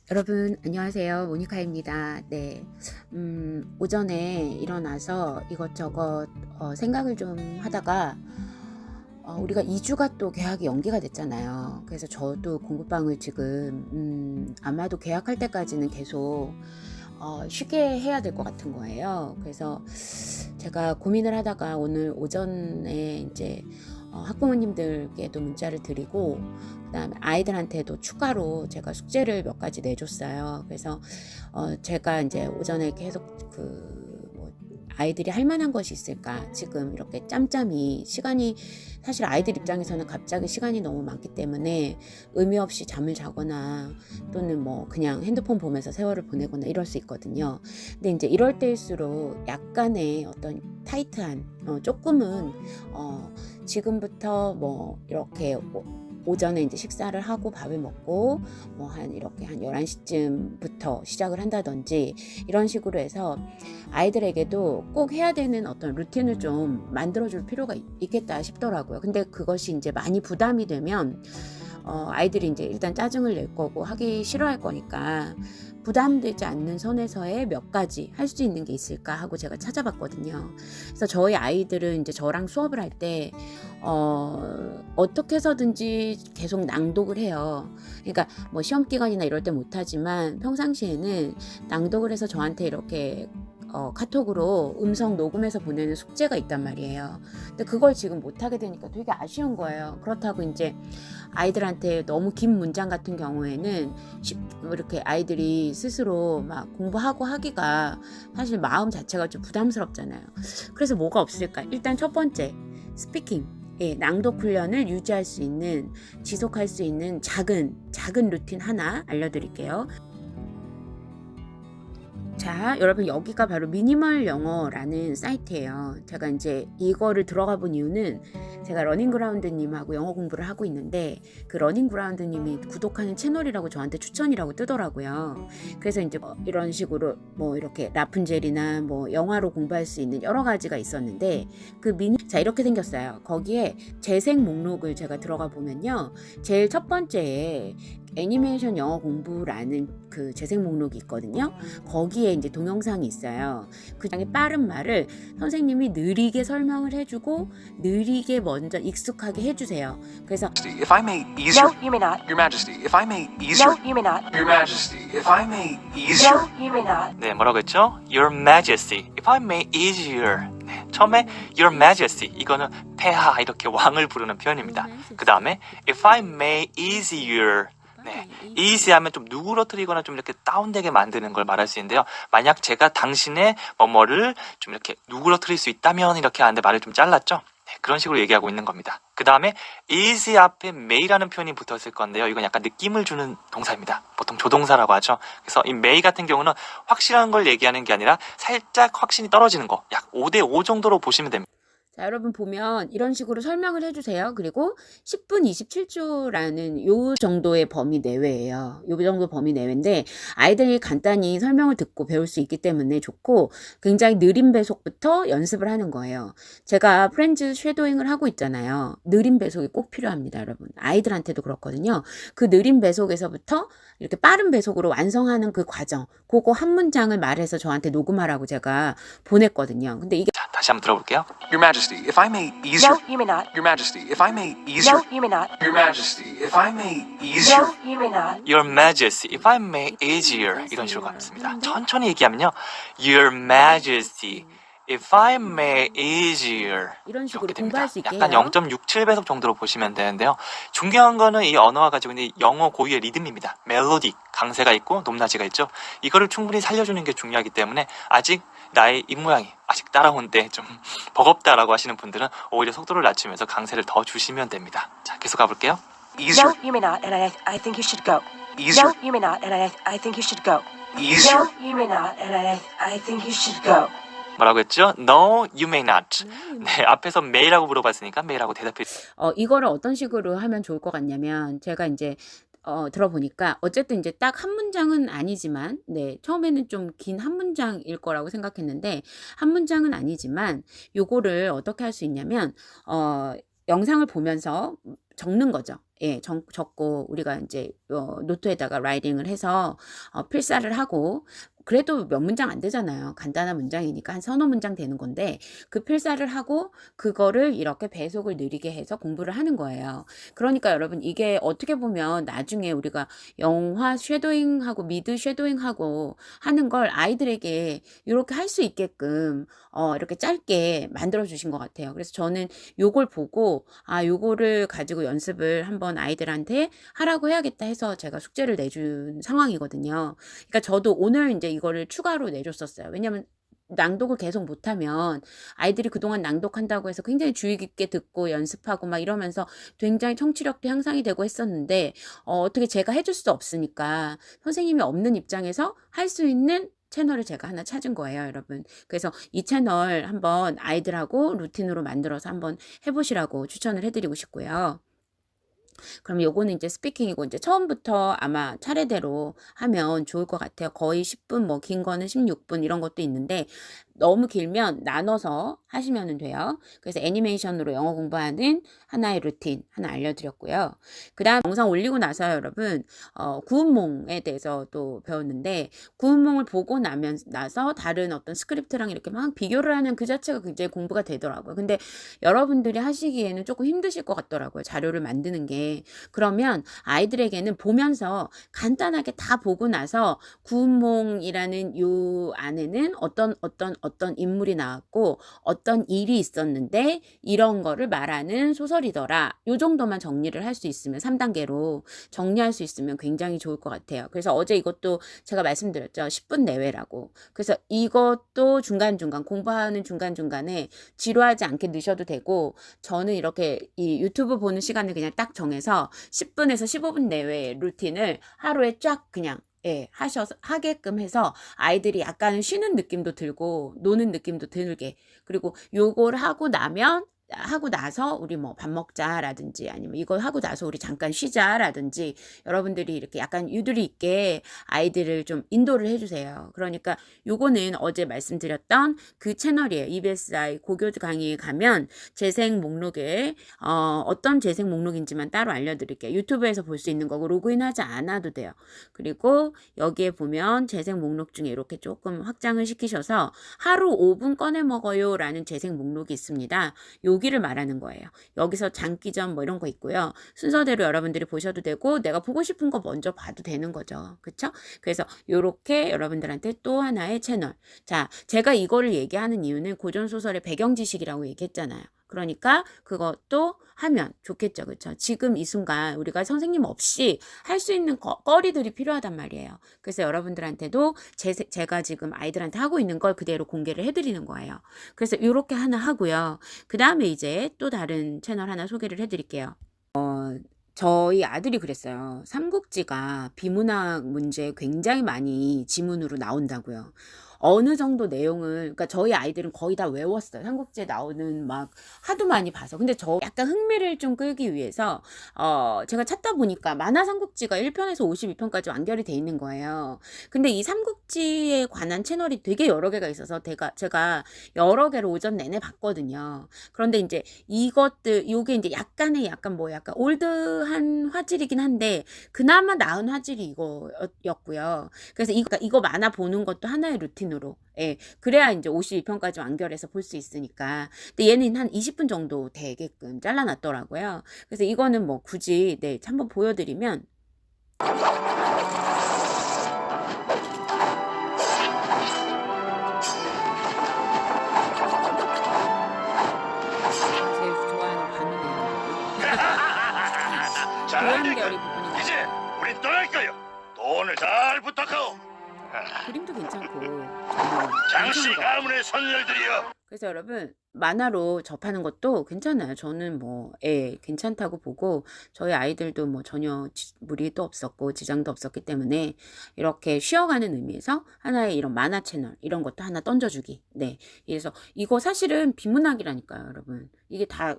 여러분 안녕하세요. 모니카입니다. 네, 오전에 일어나서 이것저것 생각을 좀 하다가 우리가 2주가 또 계약이 연기가 됐잖아요. 그래서 저도 공부방을 지금 아마도 계약할 때까지는 계속 쉬게 해야 될 것 같은 거예요. 그래서 제가 고민을 하다가 오늘 오전에 이제 학부모님들께도 문자를 드리고 그다음에 아이들한테도 추가로 제가 숙제를 몇 가지 내줬어요. 그래서 제가 이제 오전에 계속 뭐 아이들이 할 만한 것이 있을까 지금 이렇게 짬짬이 시간이 사실 아이들 입장에서는 갑자기 시간이 너무 많기 때문에 의미 없이 잠을 자거나 또는 뭐 그냥 핸드폰 보면서 세월을 보내거나 이럴 수 있거든요. 근데 이제 이럴 때일수록 약간의 어떤 타이트한 조금은 지금부터 뭐 이렇게 오전에 이제 식사를 하고 밥을 먹고 뭐 이렇게 한 11시쯤부터 시작을 한다든지 이런 식으로 해서 아이들에게도 꼭 해야 되는 어떤 루틴을 좀 만들어줄 필요가 있겠다 싶더라고요. 근데 그것이 이제 많이 부담이 되면 아이들이 이제 일단 짜증을 낼 거고 하기 싫어할 거니까 부담되지 않는 선에서의 몇 가지 할 수 있는 게 있을까 하고 제가 찾아봤거든요. 그래서 저희 아이들은 이제 저랑 수업을 할 때 어떻게 해서든지 계속 낭독을 해요. 그러니까 뭐 시험 기간이나 이럴 때 못하지만 평상시에는 낭독을 해서 저한테 이렇게 카톡으로 음성 녹음해서 보내는 숙제가 있단 말이에요. 근데 그걸 지금 못하게 되니까 되게 아쉬운 거예요. 그렇다고 이제 아이들한테 너무 긴 문장 같은 경우에는 이렇게 아이들이 스스로 막 공부하고 하기가 사실 마음 자체가 좀 부담스럽잖아요. 그래서 뭐가 없을까? 일단 첫 번째, 스피킹. 예, 낭독 훈련을 유지할 수 있는, 지속할 수 있는 작은 루틴 하나 알려드릴게요. 자, 여러분 여기가 바로 미니멀 영어라는 사이트예요. 제가 이제 이거를 들어가 본 이유는 제가 러닝그라운드님하고 영어 공부를 하고 있는데 그 러닝그라운드님이 구독하는 채널이라고 저한테 추천이라고 뜨더라고요. 그래서 이제 이런 식으로 뭐 이렇게 라푼젤이나 뭐 영화로 공부할 수 있는 여러 가지가 있었는데 자 이렇게 생겼어요. 거기에 재생 목록을 제가 들어가 보면요. 제일 첫 번째에 애니메이션 영어 공부라는 그 재생 목록이 있거든요. 거기에 이제 동영상이 있어요. 그 장에 빠른 말을 선생님이 느리게 설명을 해주고 느리게 먼저 익숙하게 해주세요. 그래서 If I may ease No, your, you may not. Your Majesty, if I may ease No, your, you may not. Your Majesty, if I may ease No, your, you may not. 네, 뭐라고 했죠? Your Majesty, if I may ease your. 네, 처음에 Your Majesty, 이거는 폐하 이렇게 왕을 부르는 표현입니다. 그 다음에 If I may ease your. 네, easy 하면 좀 누그러뜨리거나 좀 이렇게 다운되게 만드는 걸 말할 수 있는데요. 만약 제가 당신의 뭐뭐를 좀 이렇게 누그러뜨릴 수 있다면 이렇게 하는데 말을 좀 잘랐죠? 네, 그런 식으로 얘기하고 있는 겁니다. 그 다음에 easy 앞에 may라는 표현이 붙었을 건데요. 이건 약간 느낌을 주는 동사입니다. 보통 조동사라고 하죠. 그래서 이 may 같은 경우는 확실한 걸 얘기하는 게 아니라 살짝 확신이 떨어지는 거, 약 5대5 정도로 보시면 됩니다. 자, 여러분 보면 이런 식으로 설명을 해주세요. 그리고 10분 27초라는 요 정도의 범위 내외예요. 요 정도 범위 내외인데 아이들이 간단히 설명을 듣고 배울 수 있기 때문에 좋고 굉장히 느린 배속부터 연습을 하는 거예요. 제가 프렌즈 쉐도잉을 하고 있잖아요. 느린 배속이 꼭 필요합니다, 여러분. 아이들한테도 그렇거든요. 그 느린 배속에서부터 이렇게 빠른 배속으로 완성하는 그 과정, 그거 한 문장을 말해서 저한테 녹음하라고 제가 보냈거든요. 근데 이게 자, 다시 한번 들어볼게요. Your Majesty, if I may ease No, your, you may not. Your Majesty, if I may ease No, your, you may not. Your Majesty, if I may ease No, your, you may not. Your Majesty, if I may ease your. 이런 식으로 가겠습니다. 천천히 얘기하면요. Your Majesty, if I may ease your. 이런 식으로 이렇게 됩니다. 공부할 수 있게 약간 해요. 0.67배속 정도로 보시면 되는데요. 중요한 거는 이 언어가 가지고 있는 영어 고유의 리듬입니다. 멜로디, 강세가 있고 높낮이가 있죠. 이거를 충분히 살려주는 게 중요하기 때문에 아직 나의 입모양이 아직 따라오는데 좀 버겁다라고 하시는 분들은 오히려 속도를 낮추면서 강세를 더 주시면 됩니다. 자, 계속 가볼게요. ease No, your, you may not. And I think you should go. ease No, your, you may not. And I think you should go. ease No, your, you may not. And I think you should go. 뭐라고 했죠? No, you may not. 네, 앞에서 may라고 물어봤으니까 may라고 대답해. 이거를 어떤 식으로 하면 좋을 것 같냐면 제가 이제 들어보니까 어쨌든 이제 딱 한 문장은 아니지만 네, 처음에는 좀 긴 한 문장일 거라고 생각했는데 한 문장은 아니지만 요거를 어떻게 할 수 있냐면 영상을 보면서 적는 거죠. 예, 적고 우리가 이제 노트에다가 라이팅을 해서 필사를 하고 그래도 몇 문장 안 되잖아요. 간단한 문장이니까 한 서너 문장 되는 건데 그 필사를 하고 그거를 이렇게 배속을 느리게 해서 공부를 하는 거예요. 그러니까 여러분 이게 어떻게 보면 나중에 우리가 영화 쉐도잉하고 미드 쉐도잉하고 하는 걸 아이들에게 이렇게 할 수 있게끔 이렇게 짧게 만들어 주신 것 같아요. 그래서 저는 요걸 보고 요거를 가지고 연습을 한번 아이들한테 하라고 해야겠다 해서 제가 숙제를 내준 상황이거든요. 그러니까 저도 오늘 이제 이거를 추가로 내줬었어요. 왜냐면 낭독을 계속 못하면 아이들이 그동안 낭독한다고 해서 굉장히 주의 깊게 듣고 연습하고 막 이러면서 굉장히 청취력도 향상이 되고 했었는데 어떻게 제가 해줄 수 없으니까 선생님이 없는 입장에서 할 수 있는 채널을 제가 하나 찾은 거예요, 여러분. 그래서 이 채널 한번 아이들하고 루틴으로 만들어서 한번 해보시라고 추천을 해드리고 싶고요. 그럼 요거는 이제 스피킹이고 이제 처음부터 아마 차례대로 하면 좋을 것 같아요. 거의 10분, 뭐 긴 거는 16분 이런 것도 있는데 너무 길면 나눠서 하시면 돼요. 그래서 애니메이션으로 영어 공부하는 하나의 루틴 하나 알려드렸고요. 그 다음 영상 올리고 나서 여러분 구운몽에 대해서 또 배웠는데 구운몽을 보고 나서 다른 어떤 스크립트랑 이렇게 막 비교를 하는 그 자체가 굉장히 공부가 되더라고요. 근데 여러분들이 하시기에는 조금 힘드실 것 같더라고요. 자료를 만드는 게. 그러면 아이들에게는 보면서 간단하게 다 보고 나서 구운몽이라는 요 안에는 어떤 인물이 나왔고 어떤 일이 있었는데 이런 거를 말하는 소설이더라. 요 정도만 정리를 할 수 있으면 3단계로 정리할 수 있으면 굉장히 좋을 것 같아요. 그래서 어제 이것도 제가 말씀드렸죠. 10분 내외라고. 그래서 이것도 중간중간 공부하는 중간중간에 지루하지 않게 넣으셔도 되고 저는 이렇게 이 유튜브 보는 시간을 그냥 딱 정해서 10분에서 15분 내외의 루틴을 하루에 쫙 그냥 하게끔 해서 아이들이 약간 쉬는 느낌도 들고 노는 느낌도 들게 그리고 요걸 하고 나서 우리 뭐 밥 먹자라든지 아니면 이걸 하고 나서 우리 잠깐 쉬자라든지 여러분들이 이렇게 약간 유두리 있게 아이들을 좀 인도를 해주세요. 그러니까 요거는 어제 말씀드렸던 그 채널이에요. EBSI 고교 강의에 가면 재생 목록에 어떤 재생 목록인지만 따로 알려드릴게요. 유튜브에서 볼 수 있는 거고 로그인하지 않아도 돼요. 그리고 여기에 보면 재생 목록 중에 이렇게 조금 확장을 시키셔서 하루 5분 꺼내 먹어요 라는 재생 목록이 있습니다. 여기를 말하는 거예요. 여기서 장기전 뭐 이런 거 있고요. 순서대로 여러분들이 보셔도 되고 내가 보고 싶은 거 먼저 봐도 되는 거죠. 그쵸? 그래서 요렇게 여러분들한테 또 하나의 채널. 자, 제가 이거를 얘기하는 이유는 고전소설의 배경 지식이라고 얘기했잖아요. 그러니까 그것도 하면 좋겠죠. 그렇죠? 지금 이 순간 우리가 선생님 없이 할 수 있는 거리들이 필요하단 말이에요. 그래서 여러분들한테도 제가 지금 아이들한테 하고 있는 걸 그대로 공개를 해드리는 거예요. 그래서 이렇게 하나 하고요. 그 다음에 이제 또 다른 채널 하나 소개를 해드릴게요. 저희 아들이 그랬어요. 삼국지가 비문학 문제 굉장히 많이 지문으로 나온다고요. 어느 정도 내용을, 그러니까 저희 아이들은 거의 다 외웠어요. 삼국지에 나오는 막 하도 많이 봐서. 근데 저 약간 흥미를 좀 끌기 위해서, 제가 찾다 보니까 만화 삼국지가 1편에서 52편까지 완결이 돼 있는 거예요. 근데 이 삼국지에 관한 채널이 되게 여러 개가 있어서 제가 여러 개를 오전 내내 봤거든요. 그런데 이제 요게 이제 약간 올드한 화질이긴 한데, 그나마 나은 화질이 이거였고요. 그래서 이거 만화 보는 것도 하나의 루틴 으로 그래야 이제 52편까지 완결해서 볼 수 있으니까. 근데 얘는 한 20분 정도 되게끔 잘라놨더라고요. 그래서 이거는 뭐 굳이 한번 보여드리면 제일 좋아하는 반응이에요. 고연결이 부분이 이제 우린 떠날까요? 돈을 잘 부탁하오. 그림도 괜찮고 장씨 가문의 선열들이여. 그래서 여러분 만화로 접하는 것도 괜찮아요. 저는 괜찮다고 보고 저희 아이들도 뭐 전혀 무리도 없었고 지장도 없었기 때문에 이렇게 쉬어가는 의미에서 하나의 이런 만화 채널 이런 것도 하나 던져주기. 그래서 이거 사실은 비문학이라니까요, 여러분. 이게 다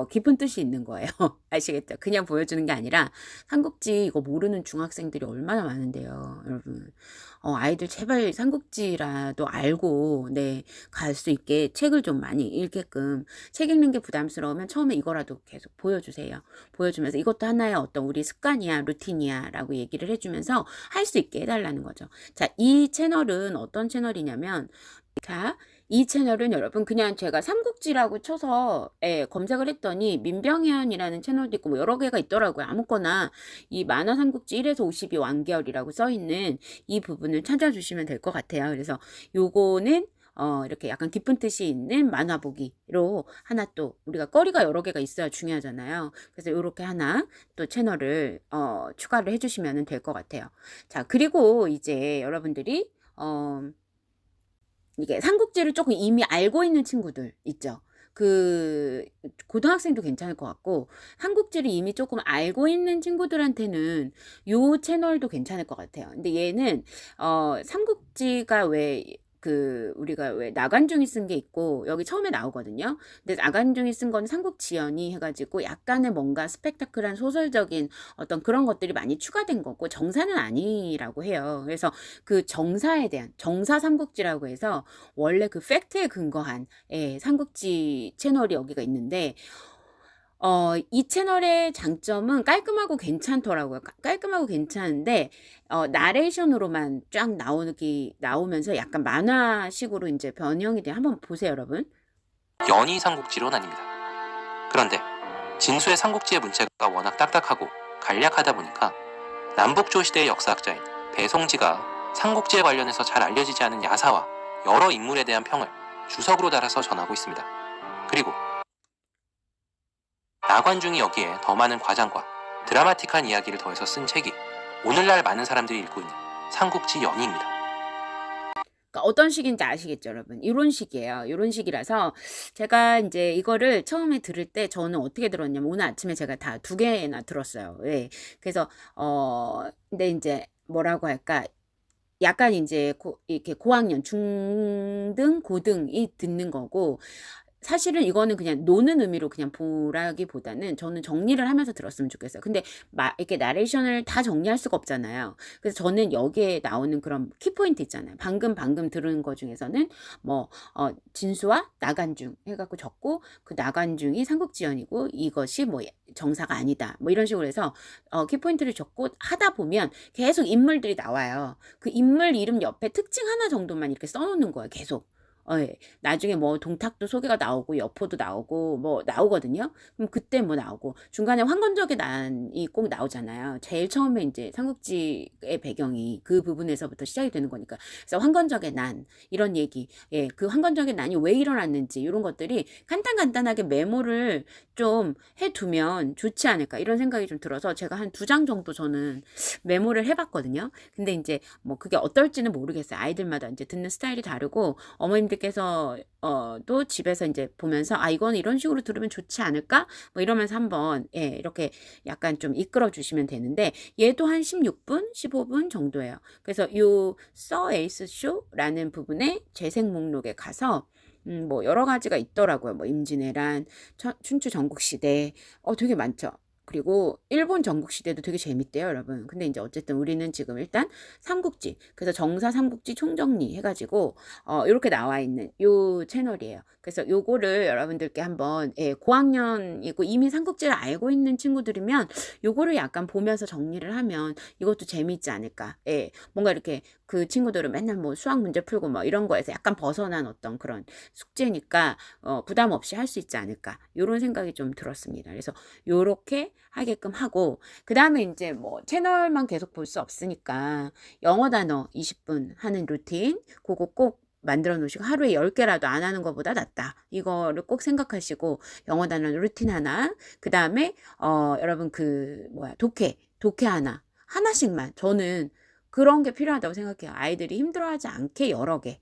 깊은 뜻이 있는 거예요. 아시겠죠? 그냥 보여주는 게 아니라 삼국지 이거 모르는 중학생들이 얼마나 많은데요, 여러분. 아이들 제발 삼국지라도 알고 네, 갈 수 있게 책을 좀 많이 읽게끔 책 읽는 게 부담스러우면 처음에 이거라도 계속 보여주세요. 보여주면서 이것도 하나의 어떤 우리 습관이야, 루틴이야 라고 얘기를 해주면서 할 수 있게 해달라는 거죠. 자, 이 채널은 어떤 채널이냐면 자, 이 채널은 여러분 그냥 제가 삼국지라고 쳐서 검색을 했더니 민병현이라는 채널도 있고 뭐 여러 개가 있더라고요. 아무거나 이 만화 삼국지 1에서 52 완결이라고 써있는 이 부분을 찾아주시면 될 것 같아요. 그래서 요거는 이렇게 약간 깊은 뜻이 있는 만화 보기로 하나 또 우리가 거리가 여러 개가 있어야 중요하잖아요. 그래서 이렇게 하나 또 채널을 추가를 해주시면 될 것 같아요. 자, 그리고 이제 여러분들이 이게 삼국지를 조금 이미 알고 있는 친구들 있죠. 그 고등학생도 괜찮을 것 같고 삼국지를 이미 조금 알고 있는 친구들한테는 요 채널도 괜찮을 것 같아요. 근데 얘는 삼국지가 왜 우리가 왜 나간중이 쓴 게 있고 여기 처음에 나오거든요. 근데 나간중이 쓴 건 삼국지연이 해가지고 약간의 뭔가 스펙타클한 소설적인 어떤 그런 것들이 많이 추가된 거고 정사는 아니라고 해요. 그래서 그 정사에 대한 정사 삼국지라고 해서 원래 그 팩트에 근거한 삼국지 채널이 여기가 있는데 이 채널의 장점은 깔끔하고 괜찮더라고요. 깔끔하고 괜찮은데, 나레이션으로만 쫙 나오면서 약간 만화식으로 이제 변형이 돼. 한번 보세요, 여러분. 연희 삼국지론 아닙니다. 그런데 진수의 삼국지의 문체가 워낙 딱딱하고 간략하다 보니까 남북조 시대의 역사학자인 배송지가 삼국지에 관련해서 잘 알려지지 않은 야사와 여러 인물에 대한 평을 주석으로 달아서 전하고 있습니다. 그리고 나관중이 여기에 더 많은 과장과 드라마틱한 이야기를 더해서 쓴 책이 오늘날 많은 사람들이 읽고 있는 삼국지 연희입니다. 그러니까 어떤 식인지 아시겠죠, 여러분? 이런 식이에요. 이런 식이라서 제가 이제 이거를 처음에 들을 때 저는 어떻게 들었냐면 오늘 아침에 제가 다 2개나 들었어요. 예. 그래서 근데 이제 뭐라고 할까? 약간 이제 이렇게 고학년, 중등, 고등이 듣는 거고 사실은 이거는 그냥 노는 의미로 그냥 보라기보다는 저는 정리를 하면서 들었으면 좋겠어요. 근데 이렇게 나레이션을 다 정리할 수가 없잖아요. 그래서 저는 여기에 나오는 그런 키포인트 있잖아요. 방금 들은 거 중에서는 뭐 진수와 나간중 해갖고 적고 그 나간중이 삼국지연이고 이것이 뭐 정사가 아니다. 뭐 이런 식으로 해서 키포인트를 적고 하다 보면 계속 인물들이 나와요. 그 인물 이름 옆에 특징 하나 정도만 이렇게 써놓는 거예요. 계속. 예. 나중에 뭐 동탁도 소개가 나오고 여포도 나오고 뭐 나오거든요. 그럼 그때 뭐 나오고 중간에 황건적의 난이 꼭 나오잖아요. 제일 처음에 이제 삼국지의 배경이 그 부분에서부터 시작이 되는 거니까. 그래서 황건적의 난 이런 얘기, 예, 그 황건적의 난이 왜 일어났는지 이런 것들이 간단하게 메모를 좀 해두면 좋지 않을까 이런 생각이 좀 들어서 제가 한 2장 정도 저는 메모를 해봤거든요. 근데 이제 뭐 그게 어떨지는 모르겠어요. 아이들마다 이제 듣는 스타일이 다르고 어머님들께서 또 집에서 이제 보면서 이건 이런 식으로 들으면 좋지 않을까? 뭐 이러면서 한번 이렇게 약간 좀 이끌어 주시면 되는데 얘도 한 16분, 15분 정도예요. 그래서 요 서 에이스 쇼라는 부분에 재생 목록에 가서 뭐 여러 가지가 있더라고요. 뭐 임진왜란, 춘추 전국시대, 되게 많죠. 그리고 일본 전국시대도 되게 재밌대요, 여러분. 근데 이제 어쨌든 우리는 지금 일단 삼국지, 그래서 정사 삼국지 총정리 해가지고 이렇게 나와 있는 요 채널이에요. 그래서 요거를 여러분들께 한번 고학년이고 이미 삼국지를 알고 있는 친구들이면 요거를 약간 보면서 정리를 하면 이것도 재미있지 않을까. 뭔가 이렇게 그 친구들은 맨날 뭐 수학 문제 풀고 뭐 이런 거에서 약간 벗어난 어떤 그런 숙제니까 부담 없이 할 수 있지 않을까. 요런 생각이 좀 들었습니다. 그래서 요렇게 하게끔 하고 그 다음에 이제 뭐 채널만 계속 볼 수 없으니까 영어 단어 20분 하는 루틴 그거 꼭 만들어 놓으시고 하루에 10개라도 안 하는 것보다 낫다. 이거를 꼭 생각하시고 영어 단어 루틴 하나 그 다음에 여러분 독해 하나씩만 저는 그런 게 필요하다고 생각해요. 아이들이 힘들어하지 않게 여러 개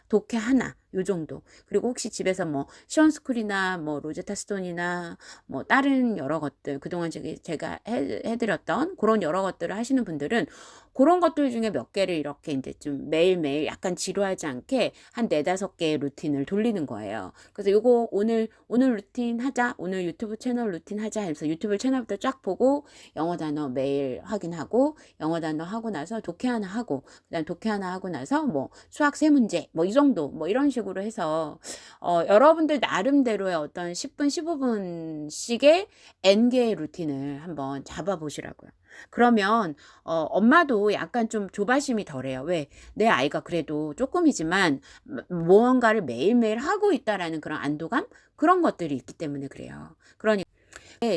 독해 하나 요 정도. 그리고 혹시 집에서 뭐 시원스쿨이나 뭐 로제타 스톤이나 뭐 다른 여러 것들 그동안 제가 해드렸던 그런 여러 것들을 하시는 분들은 그런 것들 중에 몇 개를 이렇게 이제 좀 매일매일 약간 지루하지 않게 한 4-5개의 루틴을 돌리는 거예요. 그래서 요거 오늘 루틴 하자, 오늘 유튜브 채널 루틴 하자 해서 유튜브 채널부터 쫙 보고 영어 단어 매일 확인하고 영어 단어 하고 나서 독해 하나 하고 그다음 독해 하나 하고 나서 뭐 수학 3문제 뭐 이 정도 뭐 이런 식으로 해서 여러분들 나름대로의 어떤 10분 15분씩의 N개의 루틴을 한번 잡아보시라고요. 그러면 엄마도 약간 좀 조바심이 덜해요. 왜? 내 아이가 그래도 조금이지만 무언가를 매일매일 하고 있다라는 그런 안도감? 그런 것들이 있기 때문에 그래요. 그러니까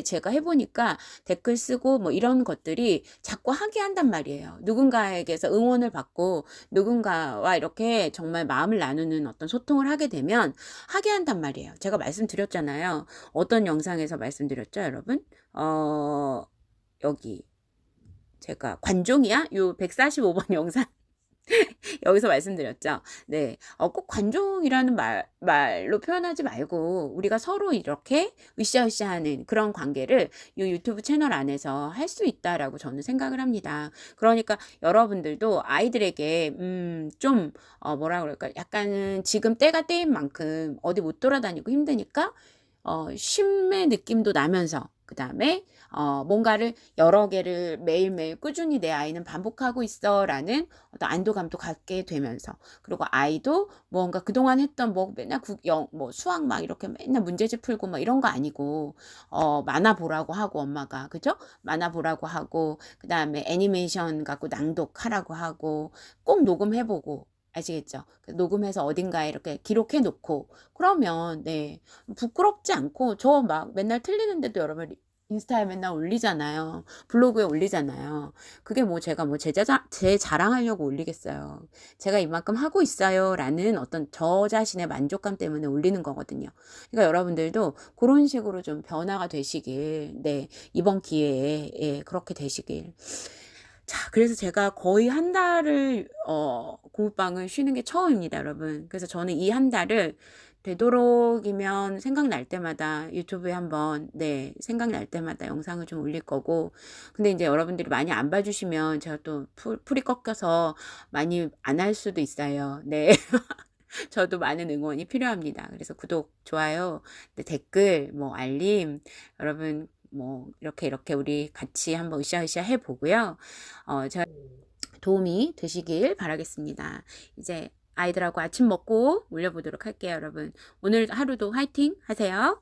제가 해보니까 댓글 쓰고 뭐 이런 것들이 자꾸 하게 한단 말이에요. 누군가에게서 응원을 받고 누군가와 이렇게 정말 마음을 나누는 어떤 소통을 하게 되면 하게 한단 말이에요. 제가 말씀드렸잖아요. 어떤 영상에서 말씀드렸죠, 여러분? 여기 제가 관종이야? 요 145번 영상 여기서 말씀드렸죠. 네, 꼭 관종이라는 말로 표현하지 말고 우리가 서로 이렇게 으쌰으쌰하는 그런 관계를 이 유튜브 채널 안에서 할 수 있다라고 저는 생각을 합니다. 그러니까 여러분들도 아이들에게 좀 뭐라 그럴까 약간은 지금 때가 때인 만큼 어디 못 돌아다니고 힘드니까 쉼의 느낌도 나면서 그 다음에 뭔가를 여러 개를 매일매일 꾸준히 내 아이는 반복하고 있어 라는 어떤 안도감도 갖게 되면서 그리고 아이도 뭔가 그동안 했던 뭐 맨날 뭐 수학 막 이렇게 맨날 문제집 풀고 막 이런 거 아니고 만화 보라고 하고 엄마가 그죠? 만화 보라고 하고 그 다음에 애니메이션 갖고 낭독하라고 하고 꼭 녹음해보고 아시겠죠? 녹음해서 어딘가에 이렇게 기록해 놓고 그러면 네 부끄럽지 않고 저 막 맨날 틀리는데도 여러분 인스타에 맨날 올리잖아요. 블로그에 올리잖아요. 그게 뭐 제가 뭐 제 자랑하려고 올리겠어요. 제가 이만큼 하고 있어요 라는 어떤 저 자신의 만족감 때문에 올리는 거거든요. 그러니까 여러분들도 그런 식으로 좀 변화가 되시길 네 이번 기회에 예, 그렇게 되시길. 자, 그래서 제가 거의 한 달을 공부방을 쉬는 게 처음입니다, 여러분. 그래서 저는 이 한 달을 되도록이면 생각날 때마다 유튜브에 한번 네 생각날 때마다 영상을 좀 올릴 거고 근데 이제 여러분들이 많이 안 봐주시면 제가 또 풀이 꺾여서 많이 안 할 수도 있어요. 네. 저도 많은 응원이 필요합니다. 그래서 구독, 좋아요, 네, 댓글, 뭐 알림 여러분 뭐 이렇게 우리 같이 한번 으쌰으쌰 해보고요. 제가 도움이 되시길 바라겠습니다. 이제 아이들하고 아침 먹고 올려보도록 할게요, 여러분. 오늘 하루도 화이팅 하세요.